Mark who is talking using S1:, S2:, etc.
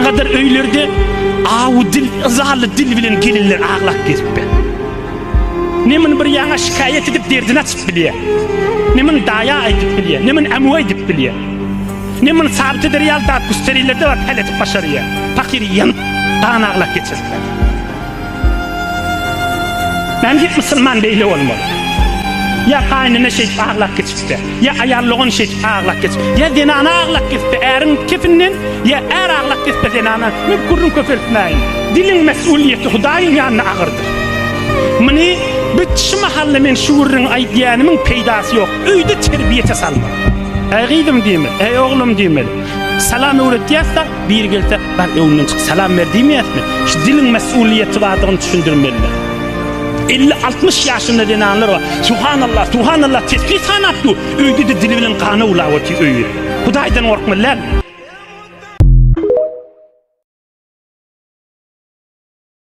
S1: Ne kadar öylerde avu dil, ızalı dil bilen gelirler ağlak gezip be. Nemin bir yana şikayet edip derdini açıp biliye. Nemin daya edip biliye. Nemin amuva edip biliye. Nemin sabit eder yalda gösterilerde var hal etip başarıya. Fakir yan dağın ağlak geçirdiler. Ben git Müslüman beyle olmalı. Ya kaynına şey ağlak geçipti, ya ayarlığın şey ağlak geçipti, ya denana ağlak geçipti, erin kefinden, ya er ağlak geçipti denana, mümkürün köfertmeyin. Dilin mesuliyeti Hudayın yanına ağırdır. Mini bütçü mahallemin şuurun aydiyanımın peydası yok, öyde terbiyete salma. Ey gıydım diyemel, ey oğlum diyemel. Salam öğretiyatsa, bir gelse, ben önünden çık salam ver diyemeyet mi? Şu dilin mesuliyeti vardığını düşündürmeliler. 50-60 yaşında denanlar var. Subhanallah, subhanallah, tesbih sanattı. Öyde de dili bilen kanı ulavatı öyü. Hudaydan korkmalar.